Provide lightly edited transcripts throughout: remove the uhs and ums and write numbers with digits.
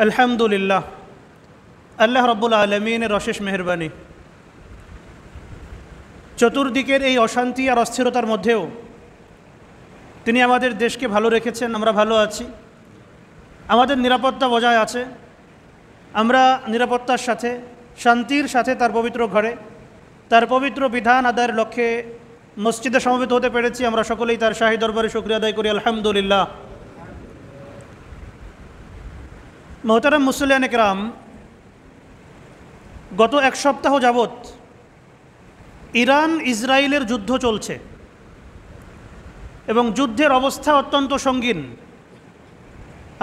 আলহামদুলিল্লাহ, আল্লাহ রব্বুল আলমিনের অশেষ মেহরবানি। চতুর্দিকের এই অশান্তি আর অস্থিরতার মধ্যেও তিনি আমাদের দেশকে ভালো রেখেছেন। আমরা ভালো আছি, আমাদের নিরাপত্তা বজায় আছে। আমরা নিরাপত্তার সাথে, শান্তির সাথে তার পবিত্র ঘরে, তার পবিত্র বিধান আদায়ের লক্ষ্যে মসজিদে সমবেত হতে পেরেছি। আমরা সকলেই তার শাহী দরবারে শুকরিয়া আদায় করি, আলহামদুলিল্লাহ। মোহতারাম মুসলিয়ান একরাম, গত এক সপ্তাহ যাবৎ ইরান ইসরায়েলের যুদ্ধ চলছে এবং যুদ্ধের অবস্থা অত্যন্ত সঙ্গীন।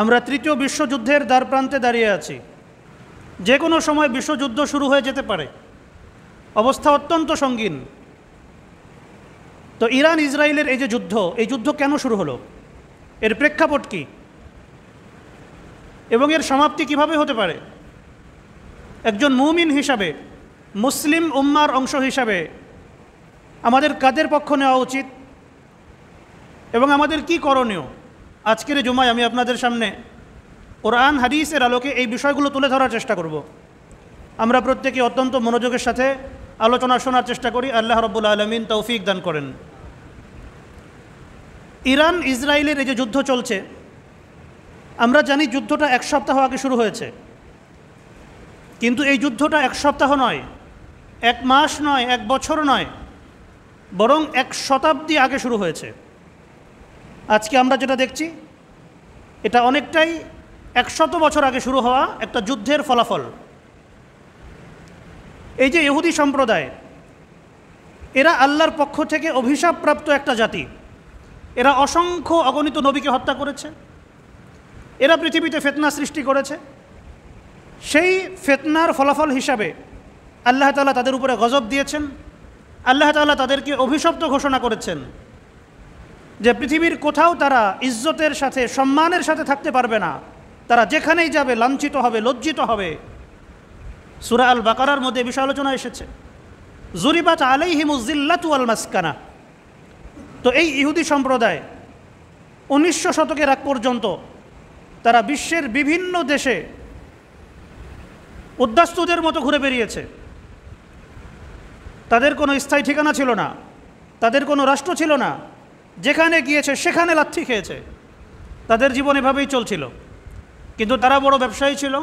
আমরা তৃতীয় বিশ্বযুদ্ধের দ্বারপ্রান্তে দাঁড়িয়ে আছি। যে কোনো সময় বিশ্বযুদ্ধ শুরু হয়ে যেতে পারে। অবস্থা অত্যন্ত সঙ্গীন। তো ইরান ইসরায়েলের এই যে যুদ্ধ, এই যুদ্ধ কেন শুরু হলো, এর প্রেক্ষাপট কী এবং এর সমাপ্তি কিভাবে হতে পারে? একজন মুমিন হিসাবে, মুসলিম উম্মার অংশ হিসাবে আমাদের কাদের পক্ষ নেওয়া উচিত এবং আমাদের কি করণীয়? আজকের জুমায় আমি আপনাদের সামনে কোরআন হাদিসের আলোকে এই বিষয়গুলো তুলে ধরার চেষ্টা করব। আমরা প্রত্যেকে অত্যন্ত মনোযোগের সাথে আলোচনা শোনার চেষ্টা করি। আল্লাহ রব্বুল আলমিন তৌফিক দান করেন। ইরান ইসরায়েলের এই যে যুদ্ধ চলছে, আমরা জানি যুদ্ধটা এক সপ্তাহ আগে শুরু হয়েছে, কিন্তু এই যুদ্ধটা এক সপ্তাহ নয়, এক মাস নয়, এক বছর নয়, বরং এক শতাব্দী আগে শুরু হয়েছে। আজকে আমরা যেটা দেখছি, এটা অনেকটাই 100 বছর আগে শুরু হওয়া একটা যুদ্ধের ফলাফল। এই যে ইহুদি সম্প্রদায়, এরা আল্লাহর পক্ষ থেকে অভিশাপপ্রাপ্ত একটা জাতি। এরা অসংখ্য অগণিত নবীকে হত্যা করেছে। এরা পৃথিবীতে ফিতনা সৃষ্টি করেছে। সেই ফিতনার ফলাফল হিসাবে আল্লাহ তাআলা তাদের উপরে গজব দিয়েছেন। আল্লাহ তাআলা তাদেরকে অভিশপ্ত ঘোষণা করেছেন যে পৃথিবীর কোথাও তারা ইজ্জতের সাথে, সম্মানের সাথে থাকতে পারবে না। তারা যেখানেই যাবে লাঞ্ছিত হবে, লজ্জিত হবে। সূরা আল বাকারার মধ্যে বিষয় আলোচনা এসেছে, যুরিবাত আলাইহিমুজ জিল্লাতু ওয়াল মাসকানা। তো এই ইহুদি সম্প্রদায় 1900 শতকের আগ পর্যন্ত তারা বিশ্বের বিভিন্ন দেশে উদ্বাস্তুদের মতো ঘুরে বেরিয়েছে। তাদের কোনো স্থায়ী ঠিকানা ছিল না, তাদের কোনো রাষ্ট্র ছিল না। যেখানে গিয়েছে সেখানে লাথি খেয়েছে। তাদের জীবন এভাবেই চলছিল। কিন্তু তারা বড় ব্যবসায়ী ছিল,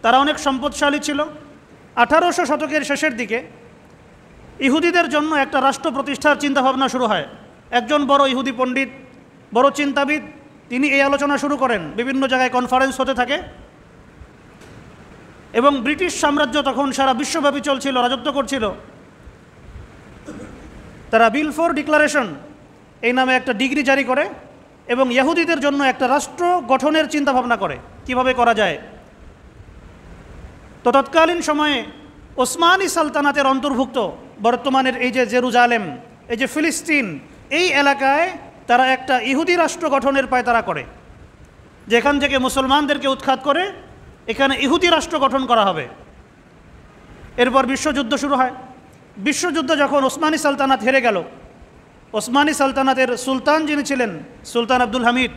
তারা অনেক সম্পদশালী ছিল। 1800 শতকের শেষের দিকে ইহুদিদের জন্য একটা রাষ্ট্র প্রতিষ্ঠার চিন্তাভাবনা শুরু হয়। একজন বড় ইহুদি পণ্ডিত, বড় চিন্তাবিদ, তিনি এই আলোচনা শুরু করেন। বিভিন্ন জায়গায় কনফারেন্স হতে থাকে এবং ব্রিটিশ সাম্রাজ্য তখন সারা বিশ্বব্যাপী চলছিল, রাজত্ব করছিল। তারা বিলফোর ডিক্লারেশন এই নামে একটা ডিগ্রি জারি করে এবং ইহুদিদের জন্য একটা রাষ্ট্র গঠনের চিন্তাভাবনা করে, কিভাবে করা যায়। তো তৎকালীন সময়ে ওসমানী সালতানাতের অন্তর্ভুক্ত বর্তমানের এই যে জেরুজালেম, এই যে ফিলিস্তিন, এই এলাকায় তারা একটা ইহুদি রাষ্ট্র গঠনের পায়তারা করে, যেখান থেকে মুসলমানদেরকে উৎখাত করে এখানে ইহুদি রাষ্ট্র গঠন করা হবে। এরপর বিশ্বযুদ্ধ শুরু হয়। বিশ্বযুদ্ধ যখন ওসমানী সালতানাত হেরে গেল, ওসমানী সালতানাতের সুলতান যিনি ছিলেন, সুলতান আব্দুল হামিদ,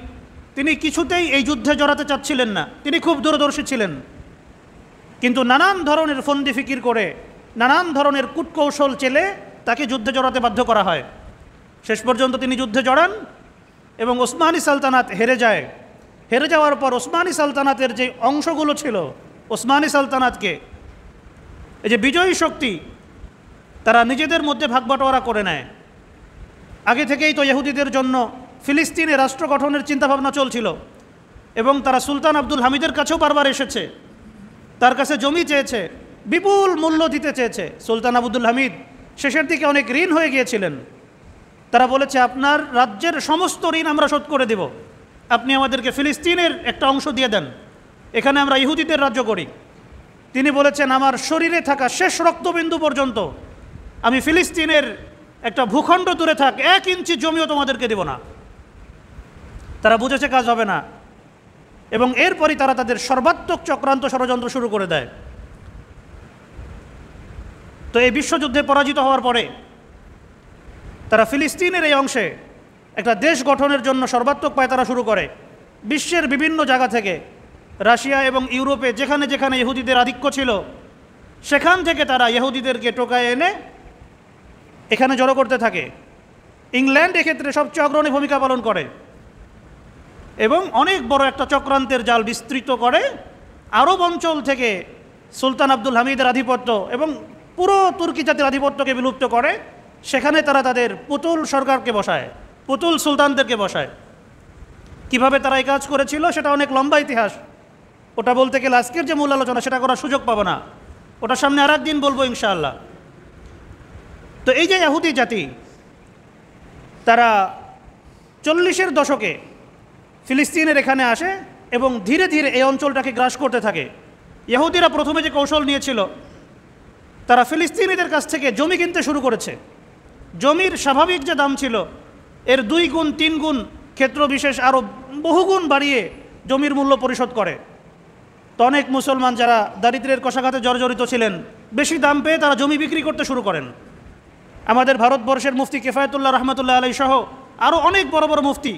তিনি কিছুতেই এই যুদ্ধে জড়াতে চাচ্ছিলেন না। তিনি খুব দূরদর্শী ছিলেন, কিন্তু নানান ধরনের ফন্দি ফিকির করে, নানান ধরনের কূটকৌশল চেলে তাকে যুদ্ধে জড়াতে বাধ্য করা হয়। শেষ পর্যন্ত তিনি যুদ্ধে জড়ান এবং ওসমানী সালতানাত হেরে যায়। হেরে যাওয়ার পর ওসমানী সালতানাতের যে অংশগুলো ছিল, ওসমানী সালতানাতকে এই যে বিজয়ী শক্তি, তারা নিজেদের মধ্যে ভাগবাটোয়ারা করে নেয়। আগে থেকেই তো ইহুদিদের জন্য ফিলিস্তিনে রাষ্ট্র গঠনের চিন্তাভাবনা চলছিল এবং তারা সুলতান আব্দুল হামিদের কাছেও বারবার এসেছে, তার কাছে জমি চেয়েছে, বিপুল মূল্য দিতে চেয়েছে। সুলতান আব্দুল হামিদ শেষের দিকে অনেক ঋণ হয়ে গিয়েছিলেন। তারা বলেছে, আপনার রাজ্যের সমস্ত ঋণ আমরা শোধ করে দেব, আপনি আমাদেরকে ফিলিস্তিনের একটা অংশ দিয়ে দেন, এখানে আমরা ইহুদিদের রাজ্য করি। তিনি বলেছেন, আমার শরীরে থাকা শেষ রক্তবিন্দু পর্যন্ত আমি ফিলিস্তিনের একটা ভূখণ্ড দূরে থাক 1 ইঞ্চি জমিও তোমাদেরকে দেব না। তারা বুঝেছে কাজ হবে না এবং এরপরই তারা তাদের সর্বাত্মক চক্রান্ত ষড়যন্ত্র শুরু করে দেয়। তো এই বিশ্বযুদ্ধে পরাজিত হওয়ার পরে তারা ফিলিস্তিনের এই অংশে একটা দেশ গঠনের জন্য সর্বাত্মক পায়তারা শুরু করে। বিশ্বের বিভিন্ন জায়গা থেকে রাশিয়া এবং ইউরোপে যেখানে যেখানে ইহুদিদের আধিক্য ছিল সেখান থেকে তারা ইহুদিদেরকে টোকায় এনে এখানে জড়ো করতে থাকে। ইংল্যান্ড এক্ষেত্রে সবচেয়ে অগ্রণী ভূমিকা পালন করে এবং অনেক বড় একটা চক্রান্তের জাল বিস্তৃত করে আরব অঞ্চল থেকে সুলতান আব্দুল হামিদের আধিপত্য এবং পুরো তুর্কি জাতির আধিপত্যকে বিলুপ্ত করে। সেখানে তারা তাদের পুতুল সরকারকে বসায়, পুতুল সুলতানদেরকে বসায়। কিভাবে তারা এই কাজ করেছিল সেটা অনেক লম্বা ইতিহাস, ওটা বলতে গেলে আজকের যে মূল আলোচনা সেটা করার সুযোগ পাবো না, ওটা সামনে আর একদিন বলবো ইনশাআল্লাহ। তো এই যে ইহুদি জাতি তারা 40-এর দশকে ফিলিস্তিনের এখানে আসে এবং ধীরে ধীরে এই অঞ্চলটাকে গ্রাস করতে থাকে। ইহুদিরা প্রথমে যে কৌশল নিয়েছিল, তারা ফিলিস্তিনিদের কাছ থেকে জমি কিনতে শুরু করেছে। জমির স্বাভাবিক যে দাম ছিল এর 2 গুণ 3 গুণ, ক্ষেত্র বিশেষ আরও বহুগুণ বাড়িয়ে জমির মূল্য পরিশোধ করে। তো অনেক মুসলমান যারা দারিদ্র্যের কষাঘাতে জর্জরিত ছিলেন, বেশি দাম পেয়ে তারা জমি বিক্রি করতে শুরু করেন। আমাদের ভারতবর্ষের মুফতি কিফায়াতুল্লাহ রহমতুল্লাহ আলাই সহ আরও অনেক বড় বড় মুফতি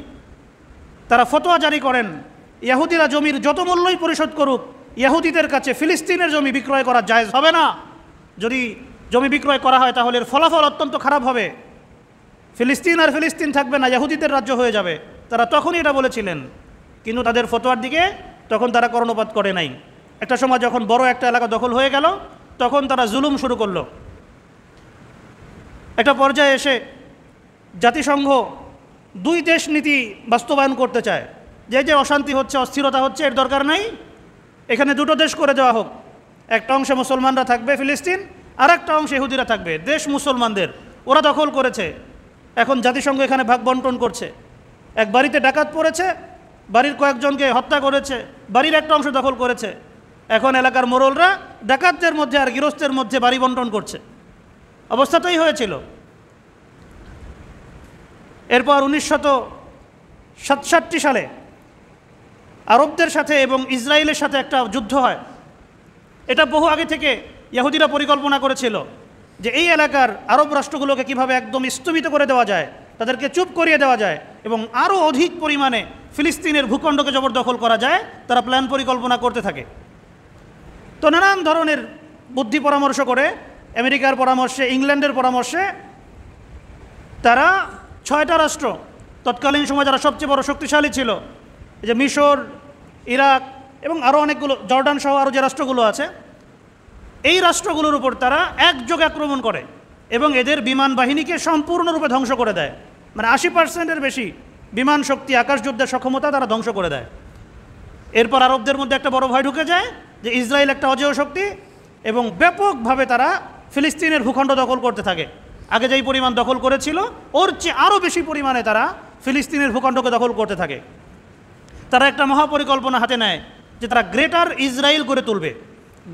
তারা ফতোয়া জারি করেন, ইহুদিরা জমির যত মূল্যই পরিশোধ করুক, ইহুদিদের কাছে ফিলিস্তিনের জমি বিক্রয় করা জায়েজ হবে না। যদি জমি বিক্রয় করা হয় তাহলে এর ফলাফল অত্যন্ত খারাপ হবে। ফিলিস্তিন আর ফিলিস্তিন থাকবে না, ইহুদিদের রাজ্য হয়ে যাবে। তারা তখনই এটা বলেছিলেন, কিন্তু তাদের ফতোয়ার দিকে তখন তারা কর্ণপাত করে নাই। একটা সময় যখন বড় একটা এলাকা দখল হয়ে গেল তখন তারা জুলুম শুরু করলো। একটা পর্যায়ে এসে জাতিসংঘ 2 দেশ নীতি বাস্তবায়ন করতে চায়, যে অশান্তি হচ্ছে, অস্থিরতা হচ্ছে, এর দরকার নাই, এখানে 2টো দেশ করে দেওয়া হোক। একটা অংশে মুসলমানরা থাকবে ফিলিস্তিন, আর একটা অংশে ইহুদিরা থাকবে। দেশ মুসলমানদের, ওরা দখল করেছে, এখন জাতিসংঘ এখানে ভাগ বন্টন করছে। এক বাড়িতে ডাকাত পড়েছে, বাড়ির কয়েকজনকে হত্যা করেছে, বাড়ির একটা অংশ দখল করেছে। এখন এলাকার মোড়লরা ডাকাতদের মধ্যে আর গৃহস্থের মধ্যে বাড়ি বন্টন করছে। অবস্থাটাই হয়েছিল। এরপর 1967 সালে আরবদের সাথে এবং ইসরায়েলের সাথে একটা যুদ্ধ হয়। এটা বহু আগে থেকে ইহুদিরা পরিকল্পনা করেছিল যে এই এলাকার আরব রাষ্ট্রগুলোকে কিভাবে একদম স্থগিত করে দেওয়া যায়, তাদেরকে চুপ করিয়ে দেওয়া যায় এবং আরও অধিক পরিমাণে ফিলিস্তিনের ভূখণ্ডকে জবরদখল করা যায়। তারা প্ল্যান পরিকল্পনা করতে থাকে। তো নানান ধরনের বুদ্ধি পরামর্শ করে, আমেরিকার পরামর্শে, ইংল্যান্ডের পরামর্শে তারা 6টা রাষ্ট্র, তৎকালীন সময় যারা সবচেয়ে বড় শক্তিশালী ছিল, এই যে মিশর, ইরাক এবং আরও অনেকগুলো, জর্ডান সহ আরও যে রাষ্ট্রগুলো আছে, এই রাষ্ট্রগুলোর উপর তারা একযোগে আক্রমণ করে এবং এদের বিমান বাহিনীকে সম্পূর্ণরূপে ধ্বংস করে দেয়। মানে 80%-এর বেশি বিমান শক্তি, আকাশযুদ্ধের সক্ষমতা তারা ধ্বংস করে দেয়। এরপর আরবদের মধ্যে একটা বড় ভয় ঢুকে যায় যে ইসরায়েল একটা অজেয় শক্তি এবং ব্যাপকভাবে তারা ফিলিস্তিনের ভূখণ্ড দখল করতে থাকে। আগে যেই পরিমাণ দখল করেছিল ওর চেয়ে আরও বেশি পরিমাণে তারা ফিলিস্তিনের ভূখণ্ডকে দখল করতে থাকে। তারা একটা মহাপরিকল্পনা হাতে নেয় যে তারা গ্রেটার ইসরায়েল করে তুলবে।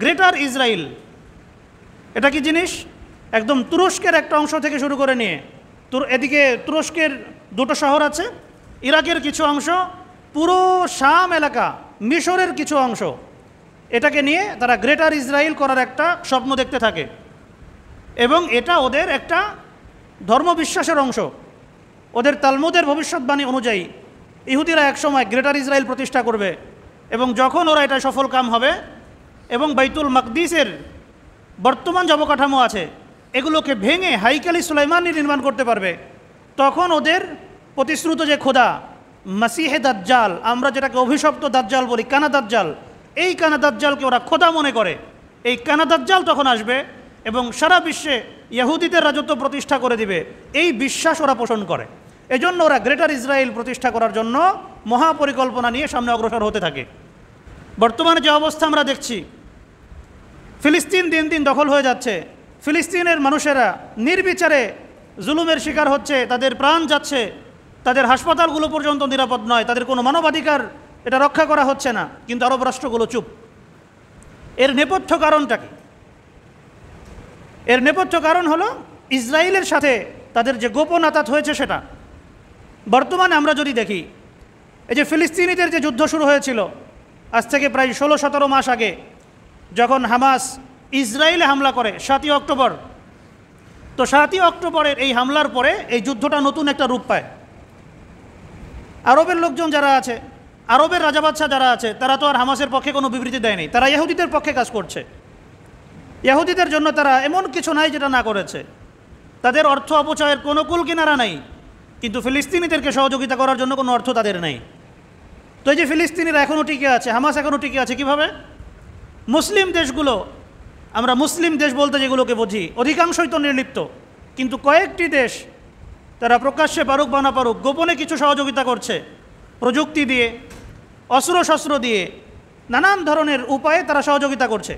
গ্রেটার ইসরায়েল এটা কি জিনিস? একদম তুরস্কের একটা অংশ থেকে শুরু করে নিয়ে, এদিকে তুরস্কের 2টো শহর আছে, ইরাকের কিছু অংশ, পুরো শাম এলাকা, মিশরের কিছু অংশ, এটাকে নিয়ে তারা গ্রেটার ইসরায়েল করার একটা স্বপ্ন দেখতে থাকে। এবং এটা ওদের একটা ধর্মবিশ্বাসের অংশ। ওদের তালমুদের ভবিষ্যৎবাণী অনুযায়ী ইহুদিরা একসময় গ্রেটার ইসরায়েল প্রতিষ্ঠা করবে এবং যখন ওরা এটা সফল কাম হবে এবং বাইতুল মাকদিসের বর্তমান যে অবকাঠামো আছে এগুলোকে ভেঙে হাইকালি সুলাইমানি নির্মাণ করতে পারবে, তখন ওদের প্রতিশ্রুত যে খোদা মাসিহে দাজ্জাল, আমরা যেটাকে অভিশপ্ত দাজ্জাল বলি, কানা দাজ্জাল, এই কানা দাজ্জালকে ওরা খোদা মনে করে। এই কানা দাজ্জাল তখন আসবে এবং সারা বিশ্বে ইহুদিদের রাজত্ব প্রতিষ্ঠা করে দিবে, এই বিশ্বাস ওরা পোষণ করে। এজন্য ওরা গ্রেটার ইসরায়েল প্রতিষ্ঠা করার জন্য মহাপরিকল্পনা নিয়ে সামনে অগ্রসর হতে থাকে। বর্তমানে যে অবস্থা আমরা দেখছি, ফিলিস্তিন দিন দিন দখল হয়ে যাচ্ছে, ফিলিস্তিনের মানুষেরা নির্বিচারে জুলুমের শিকার হচ্ছে, তাদের প্রাণ যাচ্ছে, তাদের হাসপাতালগুলো পর্যন্ত নিরাপদ নয়, তাদের কোনো মানবাধিকার এটা রক্ষা করা হচ্ছে না, কিন্তু আরব রাষ্ট্রগুলো চুপ। এর নেপথ্য কারণটা কি? এর নেপথ্য কারণ হলো ইসরায়েলের সাথে তাদের যে গোপন আতাত হয়েছে সেটা। বর্তমানে আমরা যদি দেখি, এই যে ফিলিস্তিনিদের যে যুদ্ধ শুরু হয়েছিল আজ থেকে প্রায় 16-17 মাস আগে, যখন হামাস ইসরায়েলে হামলা করে 7ই অক্টোবর, তো 7ই অক্টোবরের এই হামলার পরে এই যুদ্ধটা নতুন একটা রূপ পায়। আরবের লোকজন যারা আছে, আরবের রাজা বাদশাহ যারা আছে তারা তো আর হামাসের পক্ষে কোনো বিবৃতি দেয়নি, তারা ইহুদিদের পক্ষে কাজ করছে। ইহুদিদের জন্য তারা এমন কিছু নাই যেটা না করেছে, তাদের অর্থ অপচয়ের কোনো কুল কিনারা নাই, কিন্তু ফিলিস্তিনিদেরকে সহযোগিতা করার জন্য কোনো অর্থ তাদের নেই। তো এই যে ফিলিস্তিনিরা এখনও টিকে আছে, হামাস এখনও টিকে আছে কীভাবে? মুসলিম দেশগুলো, আমরা মুসলিম দেশ বলতে যেগুলোকে বুঝি, অধিকাংশই তো নির্লিপ্ত, কিন্তু কয়েকটি দেশ তারা প্রকাশ্যে পারুক বা না পারুক গোপনে কিছু সহযোগিতা করছে, প্রযুক্তি দিয়ে, অস্ত্রশস্ত্র দিয়ে, নানান ধরনের উপায়ে তারা সহযোগিতা করছে।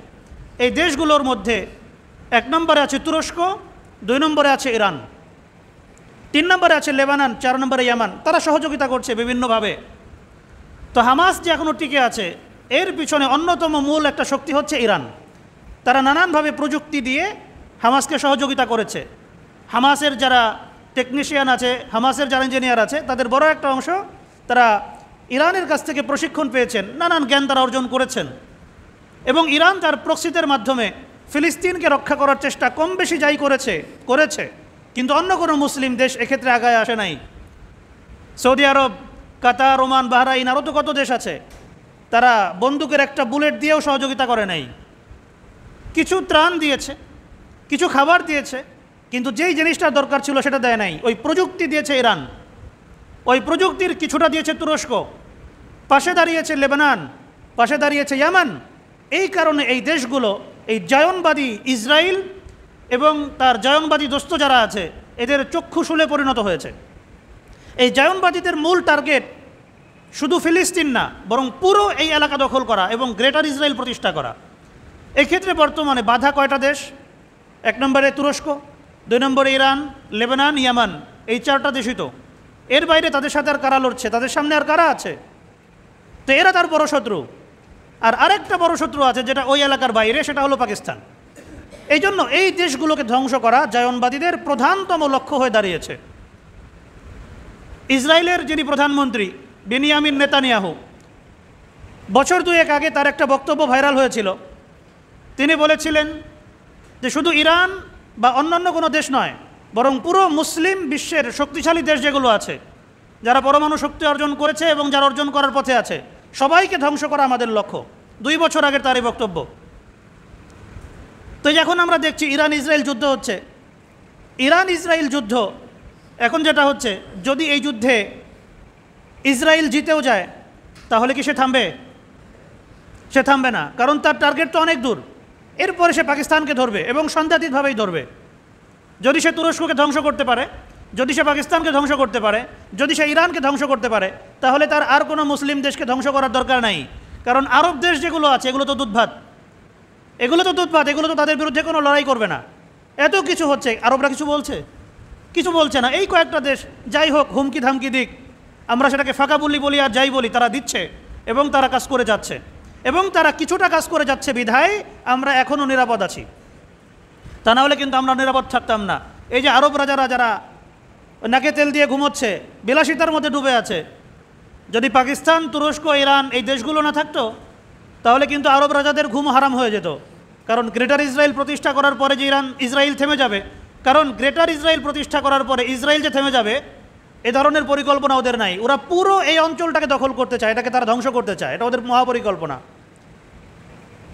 এই দেশগুলোর মধ্যে 1 নম্বরে আছে তুরস্ক, 2 নম্বরে আছে ইরান, 3 নম্বরে আছে লেবানন, 4 নম্বরে ইয়ামান। তারা সহযোগিতা করছে বিভিন্নভাবে। তো হামাস যে এখনও টিকে আছে এর পিছনে অন্যতম মূল একটা শক্তি হচ্ছে ইরান। তারা নানানভাবে প্রযুক্তি দিয়ে হামাসকে সহযোগিতা করেছে। হামাসের যারা টেকনিশিয়ান আছে, হামাসের যারা ইঞ্জিনিয়ার আছে, তাদের বড় একটা অংশ তারা ইরানের কাছ থেকে প্রশিক্ষণ পেয়েছেন, নানান জ্ঞান তারা অর্জন করেছেন। এবং ইরান তার প্রক্সিদের মাধ্যমে ফিলিস্তিনকে রক্ষা করার চেষ্টা কম বেশি যাই করেছে, কিন্তু অন্য কোনো মুসলিম দেশ এক্ষেত্রে আগায় আসে নাই। সৌদি আরব, কাতার, ওমান, বাহরাইন, আরও তো কত দেশ আছে, তারা বন্দুকের একটা বুলেট দিয়েও সহযোগিতা করে নাই। কিছু ত্রাণ দিয়েছে, কিছু খাবার দিয়েছে, কিন্তু যেই জিনিসটা দরকার ছিল সেটা দেয় নাই। ওই প্রযুক্তি দিয়েছে ইরান, ওই প্রযুক্তির কিছুটা দিয়েছে তুরস্ক, পাশে দাঁড়িয়েছে লেবানন, পাশে দাঁড়িয়েছে ইয়ামান। এই কারণে এই দেশগুলো এই জায়নবাদী ইসরায়েল এবং তার জায়নবাদী দোস্ত যারা আছে এদের চক্ষুশূলে পরিণত হয়েছে। এই জায়নবাদীদের মূল টার্গেট শুধু ফিলিস্তিন না, বরং পুরো এই এলাকা দখল করা এবং গ্রেটার ইসরায়েল প্রতিষ্ঠা করা। এক্ষেত্রে বর্তমানে বাধা কয়টা দেশ? 1 নম্বরে তুরস্ক, 2 নম্বরে ইরান, লেবানন, ইয়ামান। এই 4টা দেশই তো। এর বাইরে তাদের সাথে আর কারা লড়ছে? তাদের সামনে আর কারা আছে? তো এরা তার বড় শত্রু। আর আরেকটা বড় শত্রু আছে যেটা ওই এলাকার বাইরে, সেটা হলো পাকিস্তান। এই জন্য এই দেশগুলোকে ধ্বংস করা জায়নবাদীদের প্রধানতম লক্ষ্য হয়ে দাঁড়িয়েছে। ইসরায়েলের যিনি প্রধানমন্ত্রী বেনিয়ামিন নেতানিয়াহু, বছর 2 আগে তার একটা বক্তব্য ভাইরাল হয়েছিল। তিনি বলেছিলেন যে শুধু ইরান বা অন্যান্য কোনো দেশ নয়, বরং পুরো মুসলিম বিশ্বের শক্তিশালী দেশ যেগুলো আছে, যারা পরমাণু শক্তি অর্জন করেছে এবং যারা অর্জন করার পথে আছে, সবাইকে ধ্বংস করা আমাদের লক্ষ্য। 2 বছর আগের তার এই বক্তব্য। তো এখন আমরা দেখছি ইরান ইসরায়েল যুদ্ধ হচ্ছে। ইরান ইসরায়েল যুদ্ধ এখন যেটা হচ্ছে, যদি এই যুদ্ধে ইসরায়েল জিতেও যায় তাহলে কি সে থামবে? সে থামবে না, কারণ তার টার্গেট তো অনেক দূর। এরপরে সে পাকিস্তানকে ধরবে এবং সন্দেহাতীতভাবেই ধরবে। যদি সে তুরস্ককে ধ্বংস করতে পারে, যদি সে পাকিস্তানকে ধ্বংস করতে পারে, যদি সে ইরানকে ধ্বংস করতে পারে, তাহলে তার আর কোনো মুসলিম দেশকে ধ্বংস করার দরকার নাই। কারণ আরব দেশ যেগুলো আছে এগুলো তো দুধভাত, এগুলো তো তাদের বিরুদ্ধে কোনো লড়াই করবে না। এত কিছু হচ্ছে, আরবরা কিছু বলছে? কিছু বলছে না। এই কয়েকটা দেশ যাই হোক হুমকি ধামকি দিক, আমরা সেটাকে ফাঁকা বলি আর যাই বলি, তারা দিচ্ছে এবং তারা কাজ করে যাচ্ছে, এবং তারা কিছুটা কাজ করে যাচ্ছে বিধায় আমরা এখনও নিরাপদ আছি। তা না হলে কিন্তু আমরা নিরাপদ থাকতাম না। এই যে আরব রাজারা যারা নাকে তেল দিয়ে ঘুমোচ্ছে, বিলাসিতার মধ্যে ডুবে আছে, যদি পাকিস্তান, তুরস্ক, ইরান এই দেশগুলো না থাকতো তাহলে কিন্তু আরব রাজাদের ঘুম হারাম হয়ে যেত। কারণ গ্রেটার ইসরায়েল প্রতিষ্ঠা করার পরে যে ইসরায়েল থেমে যাবে, কারণ গ্রেটার ইসরায়েল প্রতিষ্ঠা করার পরে ইসরায়েল যে থেমে যাবে এ ধরনের পরিকল্পনা ওদের নাই। ওরা পুরো এই অঞ্চলটাকে দখল করতে চায়, এটাকে তারা ধ্বংস করতে চায়, এটা ওদের মহাপরিকল্পনা।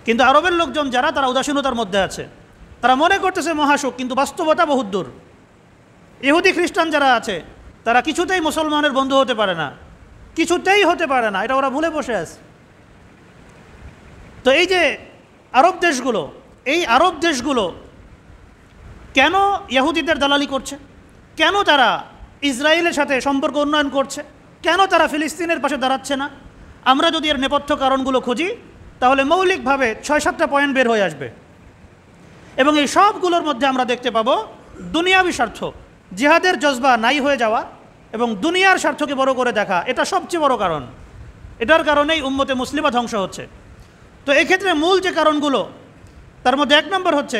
কিন্তু আরবের লোকজন যারা, তারা উদাসীনতার মধ্যে আছে, তারা মনে করতেছে মহাসুখ, কিন্তু বাস্তবতা বহুত দূর। ইহুদি খ্রিস্টান যারা আছে তারা কিছুতেই মুসলমানের বন্ধু হতে পারে না, কিছুতেই হতে পারে না, এটা ওরা ভুলে বসে আছে। তো এই যে আরব দেশগুলো কেন ইহুদিদের দালালি করছে? কেন তারা ইসরায়েলের সাথে সম্পর্ক উন্নয়ন করছে? কেন তারা ফিলিস্তিনের পাশে দাঁড়াচ্ছে না? আমরা যদি এর নেপথ্য কারণগুলো খুঁজি তাহলে মৌলিকভাবে 6-7টা পয়েন্ট বের হয়ে আসবে। এবং এই সবগুলোর মধ্যে আমরা দেখতে পাবো দুনিয়াবি স্বার্থ, জিহাদের জজবা নাই হয়ে যাওয়া এবং দুনিয়ার স্বার্থকে বড় করে দেখা, এটা সবচেয়ে বড় কারণ। এটার কারণেই উম্মতে মুসলিমা ধ্বংস হচ্ছে। তো এক্ষেত্রে মূল যে কারণগুলো, তার মধ্যে 1 নম্বর হচ্ছে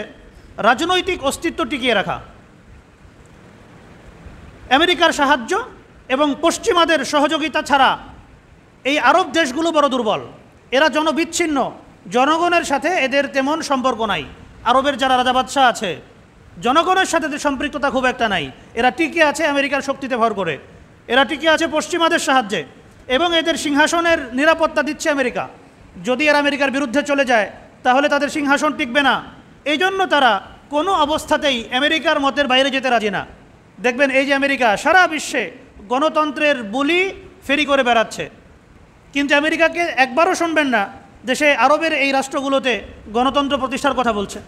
রাজনৈতিক অস্তিত্ব টিকিয়ে রাখা। আমেরিকার সাহায্য এবং পশ্চিমাদের সহযোগিতা ছাড়া এই আরব দেশগুলো বড় দুর্বল। এরা জনবিচ্ছিন্ন, জনগণের সাথে এদের তেমন সম্পর্ক নাই। আরবের যারা রাজা বাদশাহ আছে, জনগণের সাথে সম্পৃক্ততা খুব একটা নাই। এরা টিকে আছে আমেরিকার শক্তিতে ভর করে, এরা টিকে আছে পশ্চিমাদের সাহায্যে, এবং এদের সিংহাসনের নিরাপত্তা দিচ্ছে আমেরিকা। যদি এরা আমেরিকার বিরুদ্ধে চলে যায় তাহলে তাদের সিংহাসন টিকবে না। এই জন্য তারা কোনো অবস্থাতেই আমেরিকার মতের বাইরে যেতে রাজি না। দেখবেন এই যে আমেরিকা সারা বিশ্বে গণতন্ত্রের বুলি ফেরি করে বেড়াচ্ছে, কিন্তু আমেরিকাকে একবারও শুনবেন না যে সে আরবের এই রাষ্ট্রগুলোতে গণতন্ত্র প্রতিষ্ঠার কথা বলছে।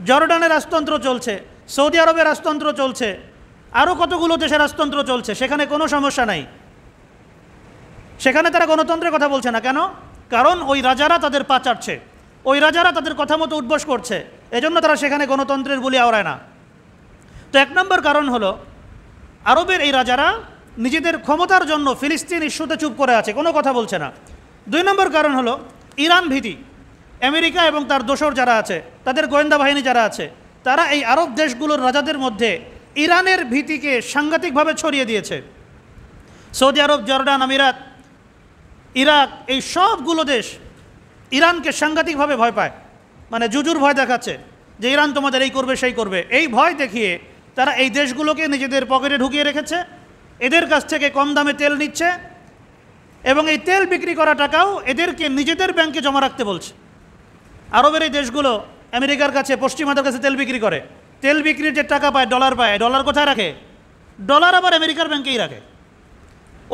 জর্ডানের রাজতন্ত্র চলছে, সৌদি আরবের রাজতন্ত্র চলছে, আরও কতগুলো দেশের রাজতন্ত্র চলছে, সেখানে কোনো সমস্যা নাই। সেখানে তারা গণতন্ত্রের কথা বলছে না কেন? কারণ ওই রাজারা তাদের পা চাটছে, ওই রাজারা তাদের কথা মতো উদ্বোস করছে, এজন্য তারা সেখানে গণতন্ত্রের বুলি আওড়ায় না। তো এক নম্বর কারণ হলো আরবের এই রাজারা নিজেদের ক্ষমতার জন্য ফিলিস্তিন ইস্যুতে চুপ করে আছে, কোনো কথা বলছে না। দুই নম্বর কারণ হলো ইরান ভীতি। আমেরিকা এবং তার দোসর যারা আছে, তাদের গোয়েন্দা বাহিনী যারা আছে, তারা এই আরব দেশগুলোর রাজাদের মধ্যে ইরানের ভীতিকে সাংঘাতিকভাবে ছড়িয়ে দিয়েছে। সৌদি আরব, জর্ডান, আমিরাত, ইরাক, এই সবগুলো দেশ ইরানকে সাংঘাতিকভাবে ভয় পায়, মানে জুজুর ভয় দেখাচ্ছে যে ইরান তোমাদের এই করবে সেই করবে। এই ভয় দেখিয়ে তারা এই দেশগুলোকে নিজেদের পকেটে ঢুকিয়ে রেখেছে, এদের কাছ থেকে কম দামে তেল নিচ্ছে এবং এই তেল বিক্রি করা টাকাও এদেরকে নিজেদের ব্যাংকে জমা রাখতে বলছে। আরবের এই দেশগুলো আমেরিকার কাছে, পশ্চিমাদের কাছে তেল বিক্রি করে, তেল বিক্রির যে টাকা পায়, ডলার পায়, ডলার কোথায় রাখে? ডলার আবার আমেরিকার ব্যাংকেই রাখে।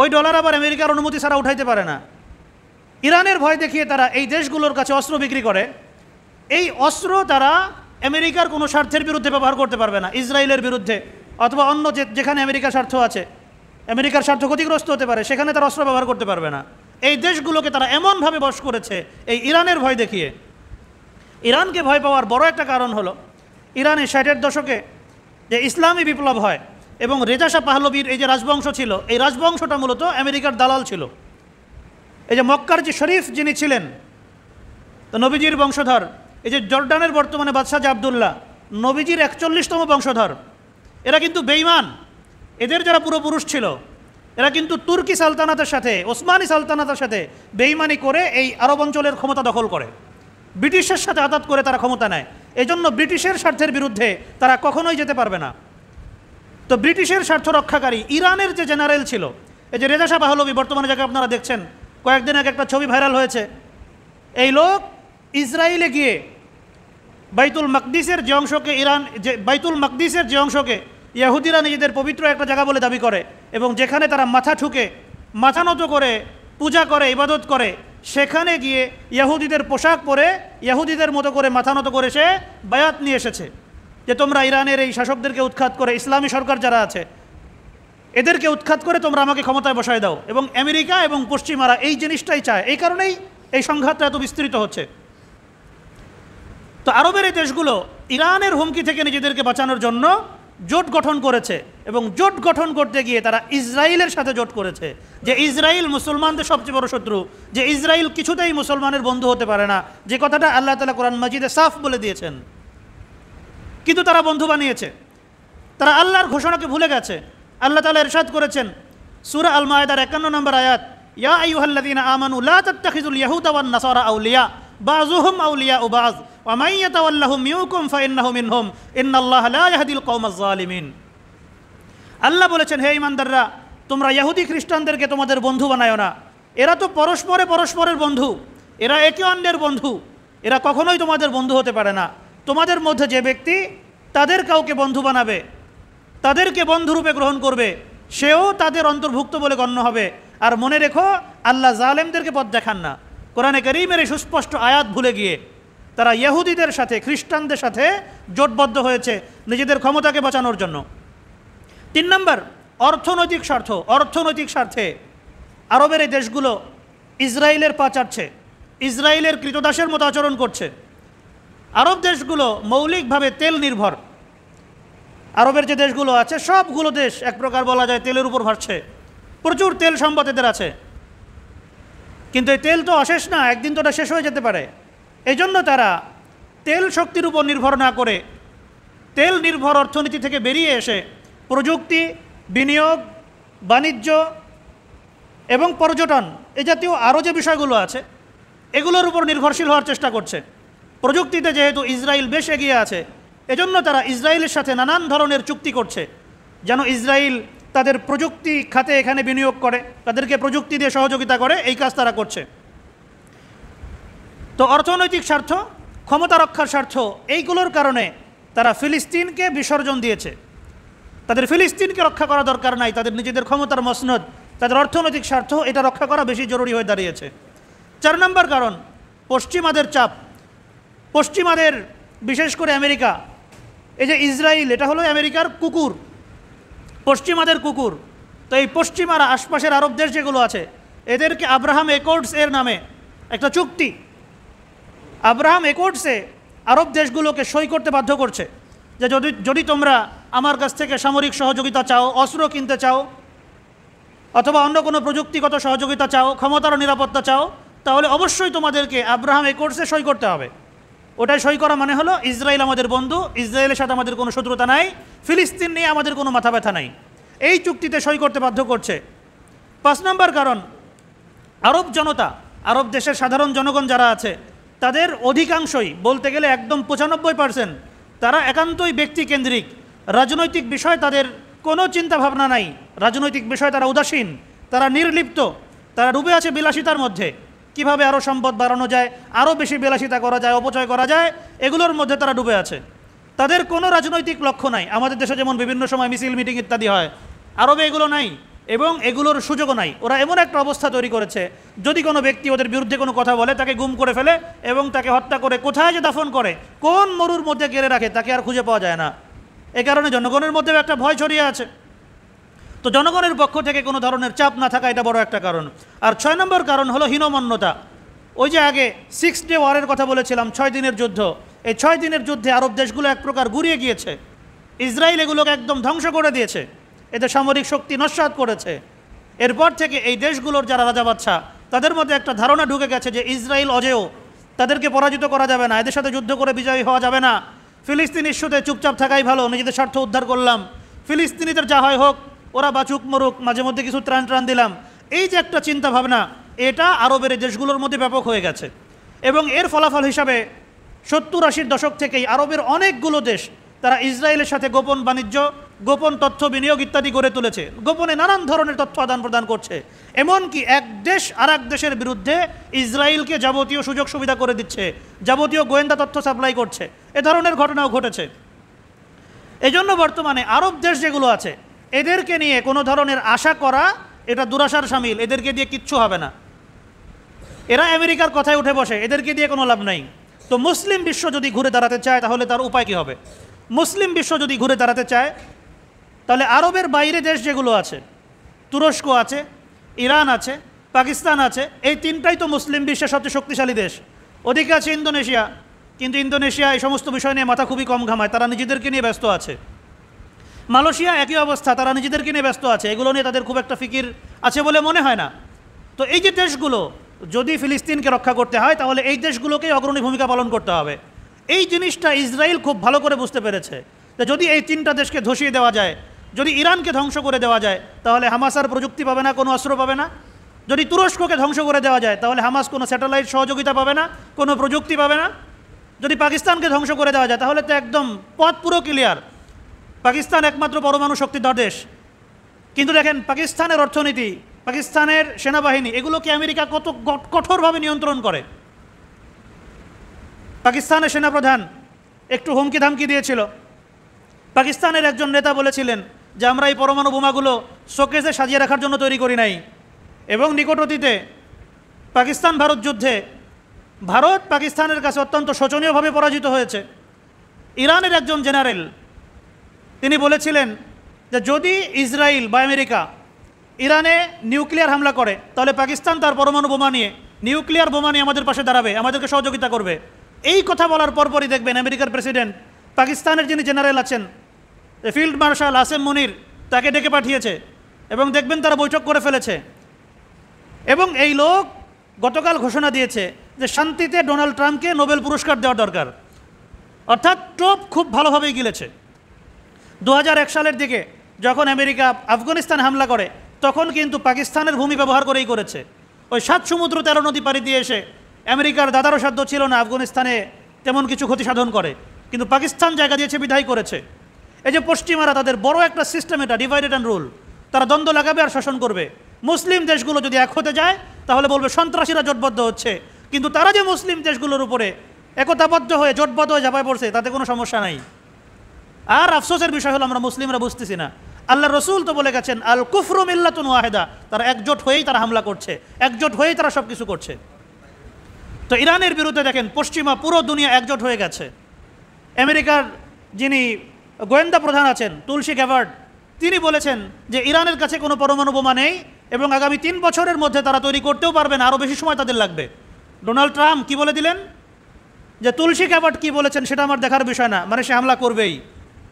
ওই ডলার আবার আমেরিকার অনুমতি ছাড়া উঠাইতে পারে না। ইরানের ভয় দেখিয়ে তারা এই দেশগুলোর কাছে অস্ত্র বিক্রি করে। এই অস্ত্র তারা আমেরিকার কোনো স্বার্থের বিরুদ্ধে ব্যবহার করতে পারবে না, ইসরায়েলের বিরুদ্ধে অথবা অন্য যেখানে আমেরিকার স্বার্থ আছে, আমেরিকার স্বার্থ ক্ষতিগ্রস্ত হতে পারে, সেখানে তারা অস্ত্র ব্যবহার করতে পারবে না। এই দেশগুলোকে তারা এমনভাবে বশ করেছে এই ইরানের ভয় দেখিয়ে। ইরানকে ভয় পাওয়ার বড় একটা কারণ হলো ইরানে 60-এর দশকে যে ইসলামী বিপ্লব হয় এবং রেজা শাহ পাহলবীর এই যে রাজবংশ ছিল, এই রাজবংশটা মূলত আমেরিকার দালাল ছিল। এই যে মক্কার যে শরীফ যিনি ছিলেন, তো নবীজির বংশধর, এই যে জর্ডানের বর্তমানে বাদশাহ যে আবদুল্লাহ, নবীজির 41তম বংশধর, এরা কিন্তু বেঈমান। এদের যারা পূর্বপুরুষ ছিল এরা কিন্তু তুর্কি সালতানাতের সাথে, ওসমানী সালতানাতের সাথে বেঈমানি করে এই আরব অঞ্চলের ক্ষমতা দখল করে, ব্রিটিশের সাথে আঘাত করে তারা ক্ষমতা নেয়। এজন্য ব্রিটিশের স্বার্থের বিরুদ্ধে তারা কখনোই যেতে পারবে না। তো ব্রিটিশের স্বার্থ রক্ষাকারী ইরানের যে জেনারেল ছিল, এই যে রেজা শাহ পাহলভী, বর্তমানে যাকে আপনারা দেখছেন, কয়েকদিন আগে একটা ছবি ভাইরাল হয়েছে, এই লোক ইসরায়েলে গিয়ে বাইতুল মাকদিসের যে অংশকে বাইতুল মাকদিসের যে অংশকে ইহুদিরা নিজেদের পবিত্র একটা জায়গা বলে দাবি করে এবং যেখানে তারা মাথা ঠুকে, মাথা নত করে পূজা করে, ইবাদত করে, সেখানে গিয়ে ইহুদিদের পোশাক পরে ইহুদিদের মতো করে মাথা নত করে সে বায়াত নিয়ে এসেছে যে তোমরা ইরানের এই শাসকদেরকে উৎখাত করে, ইসলামী সরকার যারা আছে এদেরকে উৎখাত করে তোমরা আমাকে ক্ষমতায় বসায় দাও। এবং আমেরিকা এবং পশ্চিমারা এই জিনিসটাই চায়, এই কারণেই এই সংঘাতটা এত বিস্তৃত হচ্ছে। তো আরবের এই দেশগুলো ইরানের হুমকি থেকে নিজেদেরকে বাঁচানোর জন্য জোট গঠন করেছে এবং জোট গঠন করতে গিয়ে তারা ইসরায়েলের সাথে জোট করেছে যে ইসরায়েল মুসলমানদের সবচেয়ে বড় শত্রু, যে ইসরায়েল কিছুতেই মুসলমানের বন্ধু হতে পারে না, যে কথাটা আল্লাহ তাআলা কোরআন মাজিদে সাফ বলে দিয়েছেন। কিন্তু তারা বন্ধু বানিয়েছে, তারা আল্লাহর ঘোষণাকে ভুলে গেছে। আল্লাহ তাআলা ইরশাদ করেছেন সূরা আল মায়েদার 51 নম্বর আয়াত, ইয়া আইয়ুহাল্লাযীনা আমানু লা তাত্তাখিযুল ইয়াহুদা ওয়ান নাসারা আউলিয়া বাযুহুম আউলিয়াউ বায ওয়া মান ইয়াতাওয়াল্লাহুম মিনকুম ফাইন্নাহু মিনহুম ইন্নাল্লাহা লা ইয়াহদিল কওমাজ জালিমিন। আল্লাহ বলেছেন, হে ঈমানদাররা, তোমরা ইহুদি খ্রিস্টানদেরকে তোমাদের বন্ধু বানায়ো না। এরা তো পরস্পরের বন্ধু, এরা একে অন্যের বন্ধু, এরা কখনোই তোমাদের বন্ধু হতে পারে না। তোমাদের মধ্যে যে ব্যক্তি তাদের কাউকে বন্ধু বানাবে, তাদেরকে বন্ধুরূপে গ্রহণ করবে, সেও তাদের অন্তর্ভুক্ত বলে গণ্য হবে। আর মনে রেখো, আল্লাহ জালেমদেরকে পথ দেখান না। কোরআনে কারীমের এই সুস্পষ্ট আয়াত ভুলে গিয়ে তারা ইহুদিদের সাথে, খ্রিস্টানদের সাথে জোটবদ্ধ হয়েছে নিজেদের ক্ষমতাকে বাঁচানোর জন্য। 3 নম্বর, অর্থনৈতিক স্বার্থ। অর্থনৈতিক স্বার্থে আরবের এই দেশগুলো ইসরায়েলের পা চাটছে, ইসরায়েলের কৃতদাসের মতো আচরণ করছে। আরব দেশগুলো মৌলিকভাবে তেল নির্ভর। আরবের যে দেশগুলো আছে সবগুলো দেশ এক প্রকার বলা যায় তেলের উপর ভাসছে, প্রচুর তেল সম্পদ এদের আছে। কিন্তু এই তেল তো অশেষ না, একদিন তো ওটা শেষ হয়ে যেতে পারে। এই জন্য তারা তেল শক্তির উপর নির্ভর না করে তেল নির্ভর অর্থনীতি থেকে বেরিয়ে এসে প্রযুক্তি, বিনিয়োগ, বাণিজ্য এবং পর্যটন, এই জাতীয় আরও যে বিষয়গুলো আছে এগুলোর উপর নির্ভরশীল হওয়ার চেষ্টা করছে। প্রযুক্তিতে যেহেতু ইসরায়েল বেশ এগিয়ে আছে, এজন্য তারা ইসরায়েলের সাথে নানান ধরনের চুক্তি করছে যেন ইসরায়েল তাদের প্রযুক্তি খাতে এখানে বিনিয়োগ করে, তাদেরকে প্রযুক্তি দিয়ে সহযোগিতা করে, এই কাজ তারা করছে। তো অর্থনৈতিক স্বার্থ, ক্ষমতা রক্ষার স্বার্থ, এইগুলোর কারণে তারা ফিলিস্তিনকে বিসর্জন দিয়েছে। তাদের ফিলিস্তিনকে রক্ষা করা দরকার নাই, তাদের নিজেদের ক্ষমতার মসনদ, তাদের অর্থনৈতিক স্বার্থ, এটা রক্ষা করা বেশি জরুরি হয়ে দাঁড়িয়েছে। 4 নম্বর কারণ, পশ্চিমাদের চাপ। পশ্চিমাদের, বিশেষ করে আমেরিকা, এই যে ইসরায়েল, এটা হলো আমেরিকার কুকুর, পশ্চিমাদের কুকুর। তো এই পশ্চিমারা, আশপাশের আরব দেশ যেগুলো আছে, এদেরকে আব্রাহাম অ্যাকর্ডস এর নামে একটা চুক্তি, আব্রাহাম অ্যাকর্ডসে আরব দেশগুলোকে সই করতে বাধ্য করছে যে যদি তোমরা আমার কাছ থেকে সামরিক সহযোগিতা চাও, অস্ত্র কিনতে চাও, অথবা অন্য কোনো প্রযুক্তিগত সহযোগিতা চাও, ক্ষমতার নিরাপত্তা চাও, তাহলে অবশ্যই তোমাদেরকে আব্রাহাম অ্যাকর্ডসে সই করতে হবে। ওটাই সই করা মানে হলো ইসরায়েল আমাদের বন্ধু, ইসরায়েলের সাথে আমাদের কোনো শত্রুতা নাই, ফিলিস্তিন নিয়ে আমাদের কোনো মাথা ব্যথা নাই, এই চুক্তিতে সই করতে বাধ্য করছে। 5 নম্বর কারণ, আরব জনতা, আরব দেশের সাধারণ জনগণ যারা আছে, তাদের অধিকাংশই, বলতে গেলে একদম 95%, তারা একান্তই ব্যক্তিকেন্দ্রিক। রাজনৈতিক বিষয় তাদের কোনো চিন্তা ভাবনা নাই, রাজনৈতিক বিষয় তারা উদাসীন, তারা নির্লিপ্ত, তারা ডুবে আছে বিলাসিতার মধ্যে। কিভাবে আরও সম্পদ বাড়ানো যায়, আরও বেশি বিলাসিতা করা যায়, অপচয় করা যায়, এগুলোর মধ্যে তারা ডুবে আছে। তাদের কোনো রাজনৈতিক লক্ষ্য নাই। আমাদের দেশে যেমন বিভিন্ন সময় মিছিল, মিটিং ইত্যাদি হয়, আরবে এগুলো নাই এবং এগুলোর সুযোগও নাই। ওরা এমন একটা অবস্থা তৈরি করেছে, যদি কোনো ব্যক্তি ওদের বিরুদ্ধে কোনো কথা বলে, তাকে গুম করে ফেলে এবং তাকে হত্যা করে কোথায় যে দাফন করে, কোন মরুর মধ্যে গেড়ে রাখে, তাকে আর খুঁজে পাওয়া যায় না। এ কারণে জনগণের মধ্যেও একটা ভয় ছড়িয়ে আছে। তো জনগণের পক্ষ থেকে কোনো ধরনের চাপ না থাকা, এটা বড় একটা কারণ। আর 6 নম্বর কারণ হলো হীনমন্যতা। ওই যে আগে 6 ডে ওয়ারের কথা বলেছিলাম, 6 দিনের যুদ্ধ, এই 6 দিনের যুদ্ধে আরব দেশগুলো এক প্রকার গুড়িয়ে গিয়েছে। ইসরায়েল এগুলোকে একদম ধ্বংস করে দিয়েছে, এদের সামরিক শক্তি নস্যাৎ করেছে। এরপর থেকে এই দেশগুলোর যারা রাজা বাদশা, তাদের মধ্যে একটা ধারণা ঢুকে গেছে যে ইসরায়েল অজেয়, তাদেরকে পরাজিত করা যাবে না, এদের সাথে যুদ্ধ করে বিজয়ী হওয়া যাবে না, ফিলিস্তিন ইস্যুতে চুপচাপ থাকাই ভালো, নিজেদের স্বার্থ উদ্ধার করলাম, ফিলিস্তিনিদের যা হয় হোক, ওরা বাঁচুক মরুক, মাঝে মধ্যে কিছু ত্রাণ দিলাম, এই যে একটা চিন্তা ভাবনা, এটা আরবের দেশগুলোর মধ্যে ব্যাপক হয়ে গেছে। এবং এর ফলাফল হিসাবে 70-80 দশক থেকেই আরবের অনেকগুলো দেশ তারা ইসরায়েলের সাথে গোপন বাণিজ্য, গোপন তথ্য বিনিয়োগ ইত্যাদি গড়ে তুলেছে, গোপনে নানান ধরনের তথ্য আদান প্রদান করছে। এমনকি এক দেশ আর এক দেশের বিরুদ্ধে ইসরায়েলকে যাবতীয় সুযোগ সুবিধা করে দিচ্ছে, যাবতীয় গোয়েন্দা তথ্য সাপ্লাই করছে, এ ধরনের ঘটনাও ঘটেছে। এজন্য বর্তমানে আরব দেশ যেগুলো আছে, এদেরকে নিয়ে কোনো ধরনের আশা করা, এটা দুরাশার শামিল, এদেরকে দিয়ে কিচ্ছু হবে না। এরা আমেরিকার কথায় উঠে বসে, এদেরকে দিয়ে কোনো লাভ নাই। তো মুসলিম বিশ্ব যদি ঘুরে দাঁড়াতে চায়, তাহলে তার উপায় কী হবে? মুসলিম বিশ্ব যদি ঘুরে দাঁড়াতে চায়, তাহলে আরবের বাইরে দেশ যেগুলো আছে, তুরস্ক আছে, ইরান আছে, পাকিস্তান আছে, এই 3টাই তো মুসলিম বিশ্বের সবচেয়ে শক্তিশালী দেশ। ওদিকে আছে ইন্দোনেশিয়া, কিন্তু ইন্দোনেশিয়া এই সমস্ত বিষয় নিয়ে মাথা খুবই কম ঘামায়, তারা নিজেদেরকে নিয়ে ব্যস্ত আছে। মালয়েশিয়া একই অবস্থা, তারা নিজেদেরকে নিয়ে ব্যস্ত আছে, এগুলো নিয়ে তাদের খুব একটা ফিকির আছে বলে মনে হয় না। তো এই যে দেশগুলো, যদি ফিলিস্তিনকে রক্ষা করতে হয়, তাহলে এই দেশগুলোকেই অগ্রণী ভূমিকা পালন করতে হবে। এই জিনিসটা ইসরায়েল খুব ভালো করে বুঝতে পেরেছে যে যদি এই 3টা দেশকে ধসিয়ে দেওয়া যায়, যদি ইরানকে ধ্বংস করে দেওয়া যায়, তাহলে হামাস আর প্রযুক্তি পাবে না, কোনো অস্ত্র পাবে না। যদি তুরস্ককে ধ্বংস করে দেওয়া যায়, তাহলে হামাস কোনো স্যাটেলাইট সহযোগিতা পাবে না, কোনো প্রযুক্তি পাবে না। যদি পাকিস্তানকে ধ্বংস করে দেওয়া যায়, তাহলে তো একদম পথ পুরো ক্লিয়ার, পাকিস্তান একমাত্র পরমাণু শক্তিধর দেশ। কিন্তু দেখেন পাকিস্তানের অর্থনীতি, পাকিস্তানের সেনাবাহিনী, এগুলোকে আমেরিকা কত কঠোরভাবে নিয়ন্ত্রণ করে। পাকিস্তানের সেনাপ্রধান একটু হুমকি ধামকি দিয়েছিল। পাকিস্তানের একজন নেতা বলেছিলেন যে আমরা এই পরমাণু বোমাগুলো শোকেসে সাজিয়ে রাখার জন্য তৈরি করি নাই। এবং নিকট অতীতে পাকিস্তান ভারত যুদ্ধে ভারত পাকিস্তানের কাছে অত্যন্ত শোচনীয়ভাবে পরাজিত হয়েছে। ইরানের একজন জেনারেল তিনি বলেছিলেন যে যদি ইসরায়েল বা আমেরিকা ইরানে নিউক্লিয়ার হামলা করে, তাহলে পাকিস্তান তার পরমাণু বোমা নিয়ে, নিউক্লিয়ার বোমা নিয়ে আমাদের পাশে দাঁড়াবে, আমাদেরকে সহযোগিতা করবে। এই কথা বলার পরপরই দেখবেন আমেরিকার প্রেসিডেন্ট পাকিস্তানের যিনি জেনারেল আছেন, ফিল্ড মার্শাল আসেম মুনির, তাকে ডেকে পাঠিয়েছে এবং দেখবেন তারা বৈঠক করে ফেলেছে। এবং এই লোক গতকাল ঘোষণা দিয়েছে যে শান্তিতে ডোনাল্ড ট্রাম্পকে নোবেল পুরস্কার দেওয়া দরকার। অর্থাৎ টোপ খুব ভালোভাবেই গিলেছে। 2001 সালের দিকে যখন আমেরিকা আফগানিস্তান হামলা করে, তখন কিন্তু পাকিস্তানের ভূমি ব্যবহার করেই করেছে। ওই 7 সমুদ্র 13 নদী পাড়ি দিয়ে এসে আমেরিকার দাদারও সাধ্য ছিল না আফগানিস্তানে তেমন কিছু ক্ষতি সাধন করে, কিন্তু পাকিস্তান জায়গা দিয়েছে, বিদায় করেছে। এই যে পশ্চিমারা, তাদের বড় একটা সিস্টেম, এটা ডিভাইডেড অ্যান্ড রুল। তারা দ্বন্দ্ব লাগাবে আর শাসন করবে। মুসলিম দেশগুলো যদি এক হতে যায় তাহলে বলবে সন্ত্রাসীরা জোটবদ্ধ হচ্ছে, কিন্তু তারা যে মুসলিম দেশগুলোর উপরে একতাবদ্ধ হয়ে জোটবদ্ধ হয়ে ঝাঁপায় পড়ছে তাতে কোনো সমস্যা নাই। আর আফসোসের বিষয় হলো আমরা মুসলিমরা বুঝতেছি না। আল্লাহ রসুল তো বলে গেছেন আল কুফরু মিল্লাতুন ওয়াহিদা, তারা একজোট হয়েই তারা হামলা করছে, একজোট হয়েই তারা সব কিছু করছে। তো ইরানের বিরুদ্ধে দেখেন পশ্চিমা পুরো দুনিয়া একজোট হয়ে গেছে। আমেরিকার যিনি গোয়েন্দা প্রধান আছেন তুলসী গ্যাবার্ড, তিনি বলেছেন যে ইরানের কাছে কোনো পরমাণু বোমা নেই এবং আগামী 3 বছরের মধ্যে তারা তৈরি করতেও পারবে না, আরও বেশি সময় তাদের লাগবে। ডোনাল্ড ট্রাম্প কি বলে দিলেন যে তুলসী গ্যাবার্ড কি বলেছেন সেটা আমার দেখার বিষয় না, মানে সে হামলা করবেই।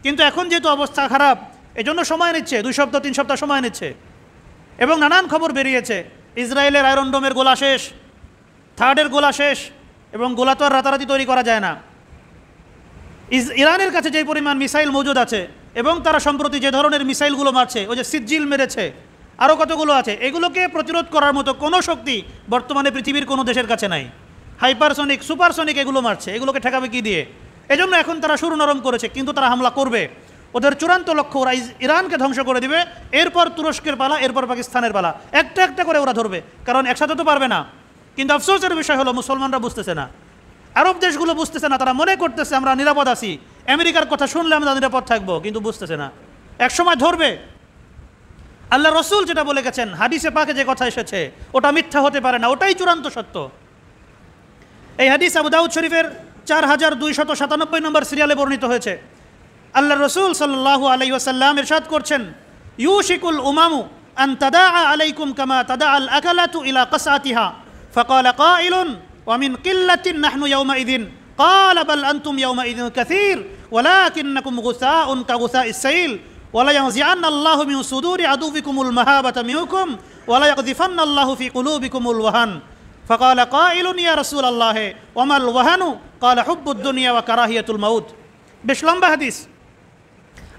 কিন্তু এখন যেহেতু অবস্থা খারাপ এজন্য সময় নিচ্ছে, 2 সপ্তাহ 3 সপ্তাহ সময় নিচ্ছে। এবং নানান খবর বেরিয়েছে, ইসরায়েলের আয়রন ডোমের গোলা শেষ, থার্ডের গোলা শেষ, এবং গোলা তো আর রাতারাতি তৈরি করা যায় না। ইরানের কাছে যে পরিমাণ মিসাইল মজুদ আছে এবং তারা সম্প্রতি যে ধরনের মিসাইলগুলো মারছে, ওই যে সিজ্জিল মেরেছে, আরও কতগুলো আছে, এগুলোকে প্রতিরোধ করার মতো কোনো শক্তি বর্তমানে পৃথিবীর কোনো দেশের কাছে নাই। হাইপারসনিক সুপারসনিক এগুলো মারছে, এগুলোকে ঠেকাবে কি দিয়ে? এজন্য এখন তারা শুরু নরম করেছে, কিন্তু তারা হামলা করবে। ওদের চূড়ান্ত লক্ষ্য ওরা ইরানকে ধ্বংস করে দিবে, এরপর তুরস্কের পালা, এরপর পাকিস্তানের পালা, একটা একটা করে ওরা ধরবে, কারণ একসাথে তো পারবে না। কিন্তু আফসোসের বিষয় হলো মুসলমানরা বুঝতেছে না, আরব দেশগুলো বুঝতেছে না। তারা মনে করতেছে আমরা নিরাপদ আছি, আমেরিকার কথা শুনলে আমরা নিরাপদ থাকবো, কিন্তু বুঝতেছে না একসময় ধরবে। আল্লাহ রসুল যেটা বলে গেছেন, হাদিসে পাকে যে কথা এসেছে ওটা মিথ্যা হতে পারে না, ওটাই চূড়ান্ত সত্য। এই হাদিস আবু দাউদ শরীফের 4297 নম্বর সিরিয়ালে বর্ণিত হয়েছে। আল্লাহ রসুল সাল্লাল্লাহু আলাইহি ওয়াসাল্লাম ইরশাদ করছেন, ইউশিকুল উমামু আন তাদাআ আলাইকুম কামা তাদাআল আকালাতু ইলা কাসআতিহা ফাকালা কাইলুন ওয়া মিন কিল্লাতিন নাহনু ইয়াওমাইযিন ক্বালা বাল আনতুম ইয়াওমাইযিন কাসীর ওয়ালাকিন্নাকুম গুসাউন কাগুসাইস সাইল ওয়ালা ইয়ানজিআন্না আল্লাহু মিন সুদুরি আদুবিকুমুল মাহাবাতা মিনকুম ওয়ালা ইয়াকযিফান্না আল্লাহু ফি কুলুবিকুমুল ওয়াহান ফাকালা কাইলুন ইয়া রাসূলাল্লাহ ওয়া মাল ওয়াহানু ক্বালা হুব্বুদ দুনিয়া ওয়া কারাহিয়াতুল মাউত। বেশ লম্বা হাদিস।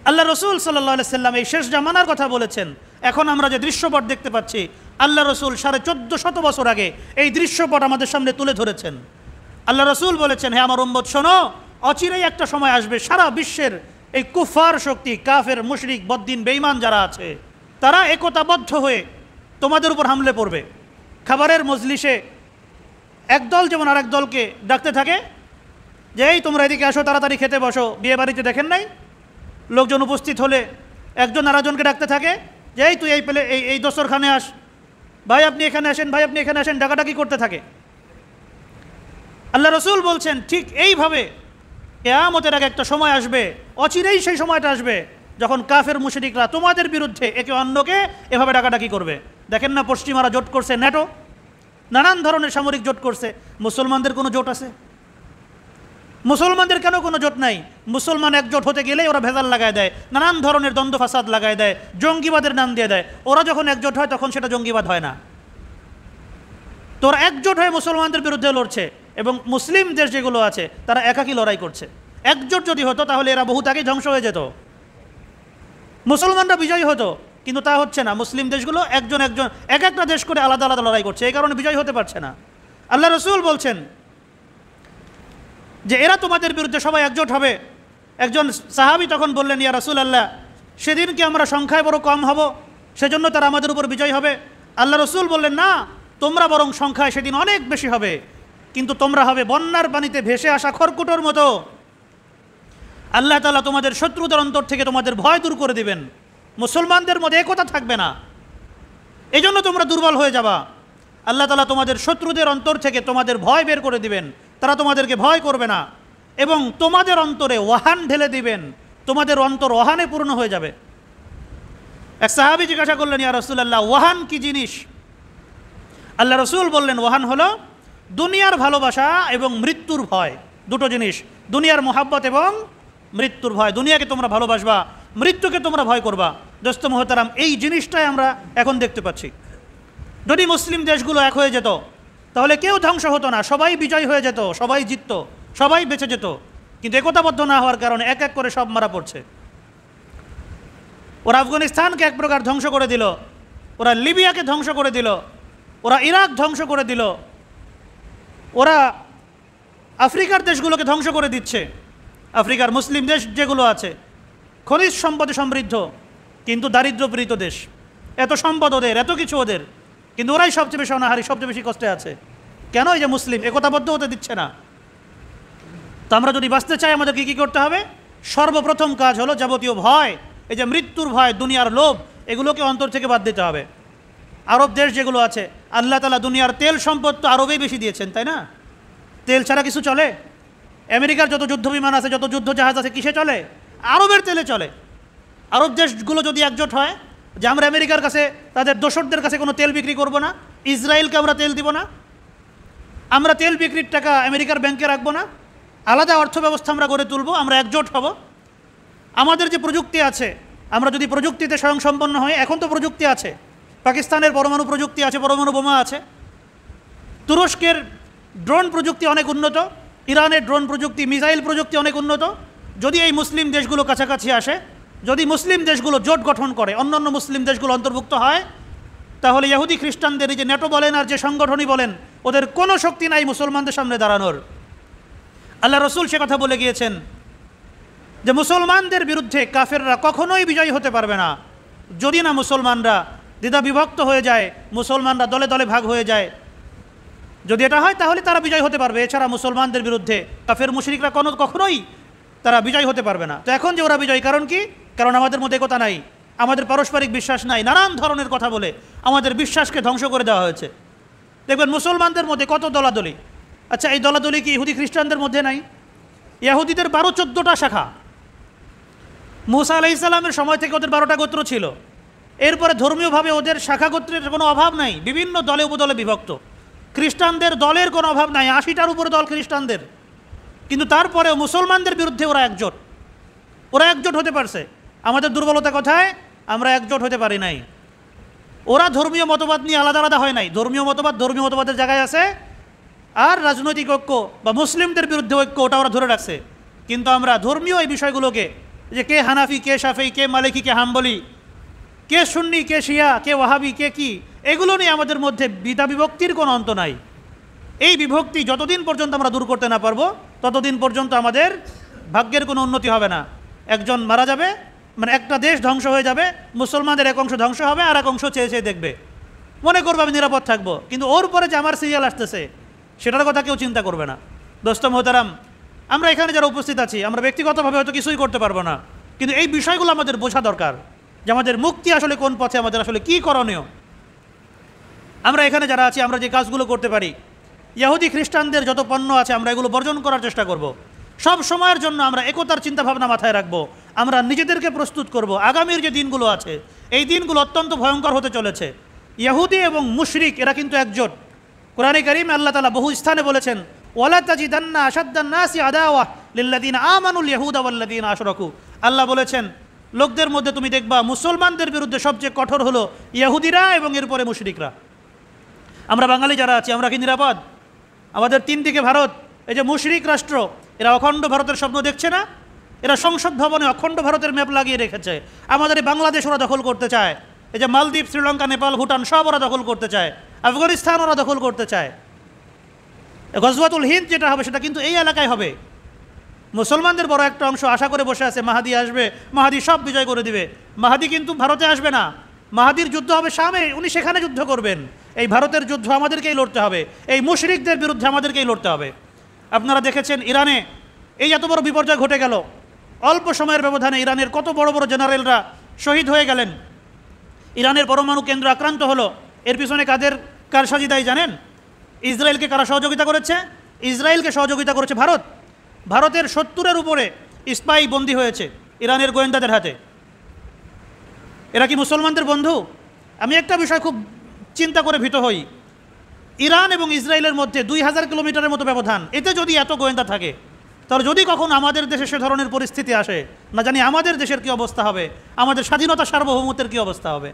আল্লাহ রসুল সাল্লাল্লাহু আলাইহি সাল্লাম এই শেষ জামানার কথা বলেছেন। এখন আমরা যে দৃশ্যপট দেখতে পাচ্ছি, আল্লাহ রসুল 1450 বছর আগে এই দৃশ্যপট আমাদের সামনে তুলে ধরেছেন। আল্লাহ রসুল বলেছেন, হে আমার উম্মত শোনো, অচিরেই একটা সময় আসবে সারা বিশ্বের এই কুফার শক্তি, কাফের, মুশরিক, বদ্দিন, বেঈমান যারা আছে, তারা একতাবদ্ধ হয়ে তোমাদের উপর হামলে পড়বে। খাবারের মজলিসে একদল যেমন আরেক দলকে ডাকতে থাকে যে এই তোমরা এদিকে আসো, তাড়াতাড়ি খেতে বসো। বিয়ে বাড়িতে দেখেন নাই, লোকজন উপস্থিত হলে একজন আরেকজনকে ডাকতে থাকে যে এই তুই এই পেলে এই দস্তরখানে আস, ভাই আপনি এখানে আসেন, ভাই আপনি এখানে আসেন, ডাকাডাকি করতে থাকে। আল্লাহ রসুল বলছেন ঠিক এইভাবে কিয়ামতের আগে একটা সময় আসবে, অচিরেই সেই সময়টা আসবে যখন কাফের মুশরিকরা তোমাদের বিরুদ্ধে একে অন্যকে এভাবে ডাকাডাকি করবে। দেখেন না পশ্চিমারা জোট করছে, ন্যাটো নানান ধরনের সামরিক জোট করছে। মুসলমানদের কোনো জোট আছে? মুসলমানদের কেন কোনো জোট নাই? মুসলমান একজোট হতে গেলেই ওরা ভেজাল লাগায় দেয়, নানান ধরনের দ্বন্দ্ব ফাসাদ লাগায় দেয়, জঙ্গিবাদের নাম দিয়ে দেয়। ওরা যখন একজোট হয় তখন সেটা জঙ্গিবাদ হয় না। তো ওরা একজোট হয়ে মুসলমানদের বিরুদ্ধে লড়ছে, এবং মুসলিম দেশ যেগুলো আছে তারা একাকী লড়াই করছে। একজোট যদি হতো তাহলে এরা বহুত আগেই ধ্বংস হয়ে যেত, মুসলমানরা বিজয়ী হতো। কিন্তু তা হচ্ছে না, মুসলিম দেশগুলো একজন একজন এক একটা দেশ করে আলাদা আলাদা লড়াই করছে, এই কারণে বিজয়ী হতে পারছে না। আল্লাহ রসুল বলছেন যে এরা তোমাদের বিরুদ্ধে সবাই একজোট হবে। একজন সাহাবী তখন বললেন, ইয়া রাসূলুল্লাহ, সেদিন কি আমরা সংখ্যায় বড় কম হব, সেজন্য তারা আমাদের উপর বিজয় হবে? আল্লাহ রসুল বললেন, না, তোমরা বরং সংখ্যায় সেদিন অনেক বেশি হবে, কিন্তু তোমরা হবে বন্যার পানিতে ভেসে আসা খড়কুটোর মতো। আল্লাহ তাআলা তোমাদের শত্রুদের অন্তর থেকে তোমাদের ভয় দূর করে দিবেন, মুসলমানদের মধ্যে একতা থাকবে না, এই জন্য তোমরা দুর্বল হয়ে যাবা। আল্লাহ তাআলা তোমাদের শত্রুদের অন্তর থেকে তোমাদের ভয় বের করে দিবেন, তারা তোমাদেরকে ভয় করবে না, এবং তোমাদের অন্তরে ওয়াহান ঢেলে দিবেন, তোমাদের অন্তর ওয়াহানে পূর্ণ হয়ে যাবে। এক সাহাবী জিজ্ঞাসা করলেন, ইয়া রাসূলুল্লাহ, ওয়াহান কি জিনিস? আল্লাহ রসুল বললেন, ওয়াহান হলো দুনিয়ার ভালোবাসা এবং মৃত্যুর ভয়, দুটো জিনিস, দুনিয়ার মোহাব্বত এবং মৃত্যুর ভয়। দুনিয়াকে তোমরা ভালোবাসবা, মৃত্যুকে তোমরা ভয় করবা। দোস্ত মোহতারাম, এই জিনিসটাই আমরা এখন দেখতে পাচ্ছি। যদি মুসলিম দেশগুলো এক হয়ে যেত তাহলে কেউ ধ্বংস হতো না, সবাই বিজয় হয়ে যেত, সবাই জিতত, সবাই বেঁচে যেত। কিন্তু একতাবদ্ধ না হওয়ার কারণে এক এক করে সব মারা পড়ছে। ওরা আফগানিস্তানকে এক প্রকার ধ্বংস করে দিল, ওরা লিবিয়াকে ধ্বংস করে দিল, ওরা ইরাক ধ্বংস করে দিল, ওরা আফ্রিকার দেশগুলোকে ধ্বংস করে দিচ্ছে। আফ্রিকার মুসলিম দেশ যেগুলো আছে খনিজ সম্পদে সমৃদ্ধ কিন্তু দারিদ্র্যপীড়িত দেশ, এত সম্পদ ওদের, এত কিছু ওদের, কিন্তু ওরাই সবচেয়ে বেশি অনাহারী, সবচেয়ে বেশি কষ্টে আছে। কেন? এই যে মুসলিম একতাবদ্ধ হতে দিচ্ছে না। তো আমরা যদি বাঁচতে চাই আমাদের কী করতে হবে? সর্বপ্রথম কাজ হলো যাবতীয় ভয়, এই যে মৃত্যুর ভয়, দুনিয়ার লোভ, এগুলোকে অন্তর থেকে বাদ দিতে হবে। আরব দেশ যেগুলো আছে, আল্লাহ তাআলা দুনিয়ার তেল সম্পদ তো আরবেই বেশি দিয়েছেন, তাই না? তেল ছাড়া কিছু চলে? আমেরিকার যত যুদ্ধ বিমান আছে, যত যুদ্ধ জাহাজ আছে, কিসে চলে? আরবের তেলে চলে। আরব দেশগুলো যদি একজোট হয় যে আমরা আমেরিকার কাছে, তাদের দোসরদের কাছে কোনো তেল বিক্রি করব না, ইসরায়েলকে আমরা তেল দিব না, আমরা তেল বিক্রির টাকা আমেরিকার ব্যাংকে রাখবো না, আলাদা অর্থ ব্যবস্থা আমরা গড়ে তুলব, আমরা একজোট হব। আমাদের যে প্রযুক্তি আছে, আমরা যদি প্রযুক্তিতে স্বয়ংসম্পন্ন হই, এখন তো প্রযুক্তি আছে, পাকিস্তানের পরমাণু প্রযুক্তি আছে, পরমাণু বোমা আছে, তুরস্কের ড্রোন প্রযুক্তি অনেক উন্নত, ইরানের ড্রোন প্রযুক্তি, মিসাইল প্রযুক্তি অনেক উন্নত। যদি এই মুসলিম দেশগুলো কাছাকাছি আসে, যদি মুসলিম দেশগুলো জোট গঠন করে, অন্যান্য মুসলিম দেশগুলো অন্তর্ভুক্ত হয়, তাহলে ইহুদি খ্রিস্টানদের এই যে ন্যাটো বলেন আর যে সংগঠনই বলেন, ওদের কোনো শক্তি নাই মুসলমানদের সামনে দাঁড়ানোর। আল্লাহ রসুল সে কথা বলে গিয়েছেন যে মুসলমানদের বিরুদ্ধে কাফেররা কখনোই বিজয়ী হতে পারবে না যদি না মুসলমানরা দ্বিধা বিভক্ত হয়ে যায়, মুসলমানরা দলে দলে ভাগ হয়ে যায়। যদি এটা হয় তাহলে তারা বিজয় হতে পারবে, এছাড়া মুসলমানদের বিরুদ্ধে কাফের মুশরিকরা কখনোই তারা বিজয় হতে পারবে না। তো এখন যে ওরা বিজয়ী, কারণ কি? কারণ আমাদের মধ্যে একতা নাই, আমাদের পারস্পরিক বিশ্বাস নাই, নানান ধরনের কথা বলে আমাদের বিশ্বাসকে ধ্বংস করে দেওয়া হয়েছে। দেখবেন মুসলমানদের মধ্যে কত দলাদলি। আচ্ছা, এই দলাদলি কি ইহুদি খ্রিস্টানদের মধ্যে নাই? ইহুদিদের 12-14টা শাখা। মুসা আলাইহিস সালামের সময় থেকে ওদের 12টা গোত্র ছিল। এরপরে ধর্মীয়ভাবে ওদের শাখা গোত্রের কোনো অভাব নাই, বিভিন্ন দলে উপদলে বিভক্ত। খ্রিস্টানদের দলের কোনো অভাব নাই, 80টার উপরে দল খ্রিস্টানদের। কিন্তু তারপরেও মুসলমানদের বিরুদ্ধে ওরা একজোট হতে পারছে। আমাদের দুর্বলতা কোথায়? আমরা একজোট হতে পারি নাই। ওরা ধর্মীয় মতবাদ নিয়ে আলাদা আলাদা হয় নাই, ধর্মীয় মতবাদের জায়গায় আছে, আর রাজনৈতিক ঐক্য বা মুসলিমদের বিরুদ্ধে ঐক্য ওটা ওরা ধরে রাখছে। কিন্তু আমরা ধর্মীয় এই বিষয়গুলোকে, যে কে হানাফি, কে শাফি, কে মালিকি, কে হাম্বলি, কে সুন্নি, কে শিয়া, কে ওয়াহাবি, কে কি, এগুলো নিয়ে আমাদের মধ্যে বিধা বিভক্তির কোনো অন্ত নাই। এই বিভক্তি যতদিন পর্যন্ত আমরা দূর করতে না পারবো, ততদিন পর্যন্ত আমাদের ভাগ্যের কোনো উন্নতি হবে না। একজন মারা যাবে, মানে একটা দেশ ধ্বংস হয়ে যাবে, মুসলমানদের এক অংশ ধ্বংস হবে, আর এক অংশ চেয়ে চেয়ে দেখবে, মনে করবে আমি নিরাপদ থাকবো। কিন্তু ওর পরে যে আমার সিরিয়াল আসতেছে, সেটার কথা কেউ চিন্তা করবে না। দোস্ত মোহতারাম, আমরা এখানে যারা উপস্থিত আছি, আমরা ব্যক্তিগতভাবে হয়তো কিছুই করতে পারবো না, কিন্তু এই বিষয়গুলো আমাদের বোঝা দরকার যে আমাদের মুক্তি আসলে কোন পথে, আমাদের আসলে কী করণীয়। আমরা এখানে যারা আছি, আমরা যে কাজগুলো করতে পারি, ইহুদি খ্রিস্টানদের যত পণ্য আছে আমরা এগুলো বর্জন করার চেষ্টা করব। সব সময়ের জন্য আমরা একতার চিন্তাভাবনা মাথায় রাখবো, আমরা নিজেদেরকে প্রস্তুত করব। আগামীর যে দিনগুলো আছে, এই দিনগুলো অত্যন্ত ভয়ঙ্কর হতে চলেছে। ইহুদি এবং মুশরিক এরা কিন্তু একজোট। কোরআনে কারীমে আল্লাহ তাআলা বহু স্থানে বলেছেন, ওয়ালা তাজিদান্না আশাদ্দান নাসি আদাওয়া লিল্লাযিনা আমানুল ইয়াহুদা ওয়াল্লাযিনা আশরাকু। আল্লাহ বলেছেন, লোকদের মধ্যে তুমি দেখবা মুসলমানদের বিরুদ্ধে সবচেয়ে কঠোর হলো ইহুদিরা এবং এরপরে মুশরিকরা। আমরা বাঙালি যারা আছি, আমরা কি নিরাপদ? আমাদের তিন দিকে ভারত, এই যে মুশরিক রাষ্ট্র, এরা অখণ্ড ভারতের স্বপ্ন দেখছে না? এরা সংসদ ভবনে অখণ্ড ভারতের ম্যাপ লাগিয়ে রেখেছে। আমাদের এই বাংলাদেশ ওরা দখল করতে চায়, এই যে মালদ্বীপ, শ্রীলঙ্কা, নেপাল, ভুটান সব ওরা দখল করতে চায়, আফগানিস্তান ওরা দখল করতে চায়। গজওয়াতুল হিন্দ যেটা হবে সেটা কিন্তু এই এলাকায় হবে। মুসলমানদের বড় একটা অংশ আশা করে বসে আছে মাহাদি আসবে, মাহাদি সব বিজয় করে দিবে। মাহাদি কিন্তু ভারতে আসবে না, মাহাদির যুদ্ধ হবে শামে, উনি সেখানে যুদ্ধ করবেন। এই ভারতের যুদ্ধ আমাদেরকেই লড়তে হবে, এই মুশরিকদের বিরুদ্ধে আমাদেরকেই লড়তে হবে। আপনারা দেখেছেন ইরানে এই এত বড় বিপর্যয় ঘটে গেল, অল্প সময়ের ব্যবধানে ইরানের কত বড় বড় জেনারেলরা শহীদ হয়ে গেলেন। ইরানের পরমাণু কেন্দ্র আক্রান্ত হলো, এর পিছনে কার সাজিদাই জানেন? ইসরায়েলকে কারা সহযোগিতা করেছে? ইসরায়েলকে সহযোগিতা করেছে ভারত। ভারতের 70-এর উপরে স্পাই বন্দী হয়েছে ইরানের গোয়েন্দাদের হাতে। এরা কি মুসলমানদের বন্ধু? আমি একটা বিষয় খুব চিন্তা করে ভীত হই, ইরান এবং ইসরায়েলের মধ্যে 2000 কিলোমিটারের মতো ব্যবধান। এতে যদি এত গোয়েন্দা থাকে, তাহলে যদি কখন আমাদের দেশে সে ধরনের পরিস্থিতি আসে, না জানি আমাদের দেশের কী অবস্থা হবে, আমাদের স্বাধীনতা সার্বভৌমত্বের কী অবস্থা হবে।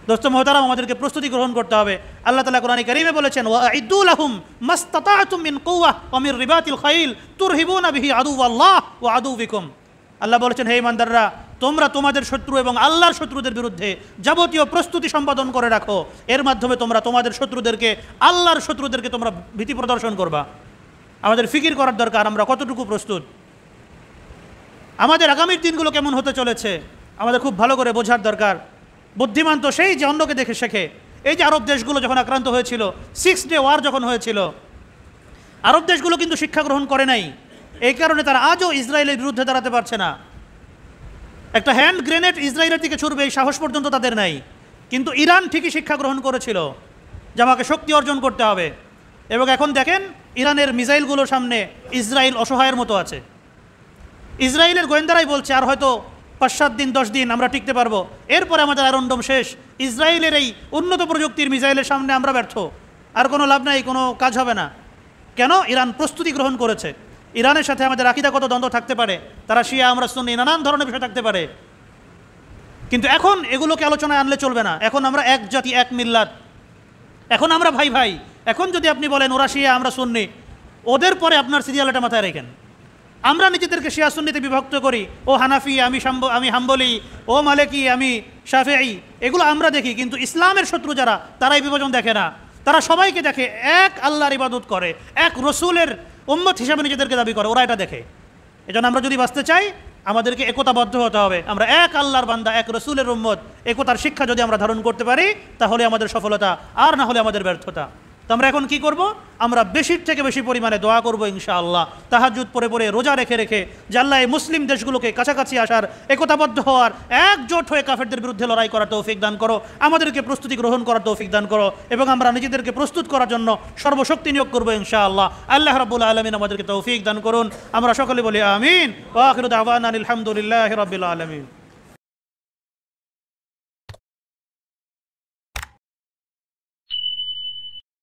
দোস্ত মোহতারাম, আমাদেরকে প্রস্তুতি গ্রহণ করতে হবে। আল্লাহ তাআলা কোরআনে কারীমে বলেছেন, ওয়াইদু লাহুম মাসতাতাতুম মিন কুওয়া ওয়া মির রিবাতিল খাইল তুরহিবুনা বিহি আদুওয়াল্লাহ ওয়া আদুবিকুম। আল্লাহ বলেছেন, হে ইমানদাররা, তোমরা তোমাদের শত্রু এবং আল্লাহর শত্রুদের বিরুদ্ধে যাবতীয় প্রস্তুতি সম্পাদন করে রাখো। এর মাধ্যমে তোমরা তোমাদের শত্রুদেরকে, আল্লাহর শত্রুদেরকে তোমরা ভীতি প্রদর্শন করবা। আমাদের ফিকির করার দরকার, আমরা কতটুকু প্রস্তুত। আমাদের আগামীর দিনগুলো কেমন হতে চলেছে আমাদের খুব ভালো করে বোঝার দরকার। বুদ্ধিমান তো সেই যে অন্যকে দেখে শেখে। এই যে আরব দেশগুলো যখন আক্রান্ত হয়েছিল, 6 ডে ওয়ার যখন হয়েছিল, আরব দেশগুলো কিন্তু শিক্ষা গ্রহণ করে নাই। এই কারণে তারা আজও ইসরায়েলের বিরুদ্ধে দাঁড়াতে পারছে না। একটা হ্যান্ড গ্রেনেড ইসরায়েলের দিকে ছুড়বে এই সাহস পর্যন্ত তাদের নাই। কিন্তু ইরান ঠিকই শিক্ষা গ্রহণ করেছিল যে আমাকে শক্তি অর্জন করতে হবে। এবং এখন দেখেন ইরানের মিসাইলগুলোর সামনে ইসরায়েল অসহায়ের মতো আছে। ইসরায়েলের গোয়েন্দারাই বলছে আর হয়তো 5-7 দিন 10 দিন আমরা টিকতে পারবো, এরপরে আমাদের আয়রন ডোম শেষ। ইসরায়েলের এই উন্নত প্রযুক্তির মিসাইলের সামনে আমরা ব্যর্থ, আর কোনো লাভ নাই, কোনো কাজ হবে না। কেন? ইরান প্রস্তুতি গ্রহণ করেছে। ইরানের সাথে আমাদের আকীদাগত দ্বন্দ্ব থাকতে পারে, তারা শিয়া আমরা সুন্নি, নানান ধরনের বিষয় থাকতে পারে, কিন্তু এখন এগুলোকে আলোচনায় আনলে চলবে না। এখন আমরা এক জাতি, এক মিল্লাত, এখন আমরা ভাই ভাই। এখন যদি আপনি বলেন ওরা শিয়া আমরা সুন্নি, ওদের পরে আপনার সিরিয়ালটা মাথায় রেখেন। আমরা নিজেদেরকে শিয়া সুন্নিতে বিভক্ত করি, ও হানাফি, আমি হাম্বলি, ও মালিকি, আমি শাফিঈ, এগুলো আমরা দেখি। কিন্তু ইসলামের শত্রু যারা, তারা এই বিভাজন দেখে না। তারা সবাইকে দেখে এক আল্লাহর ইবাদত করে, এক রসুলের উম্মত হিসাবে নিজেদেরকে দাবি করে, ওরা এটা দেখে। এজন্য আমরা যদি বাঁচতে চাই আমাদেরকে একতাবদ্ধ হতে হবে। আমরা এক আল্লাহর বান্দা, এক রসুলের উম্মত, একতার শিক্ষা যদি আমরা ধারণ করতে পারি তাহলে আমাদের সফলতা, আর না হলে আমাদের ব্যর্থতা। তো আমরা এখন কি করব? আমরা বেশির থেকে বেশি পরিমাণে দোয়া করব ইনশাআল্লাহ, তাহাজ্জুদ পড়ে পড়ে, রোজা রেখে রেখে, যে আল্লাহ এই মুসলিম দেশগুলোকে কাছাকাছি আসার, একতাবদ্ধ হওয়ার, একজোট হয়ে কাফেরদের বিরুদ্ধে লড়াই করার তৌফিক দান করো, আমাদেরকে প্রস্তুতি গ্রহণ করার তৌফিক দান করো, এবং আমরা নিজেদেরকে প্রস্তুত করার জন্য সর্বশক্তি নিয়োগ করবো ইনশাআল্লাহ। আল্লাহ রাব্বুল আলামিন আমাদেরকে তৌফিক দান করুন। আমরা সকলে বলি আমিন। ওয়া আখিরু দাওয়ানা আলহামদুলিল্লাহি রাব্বিল আলামিন।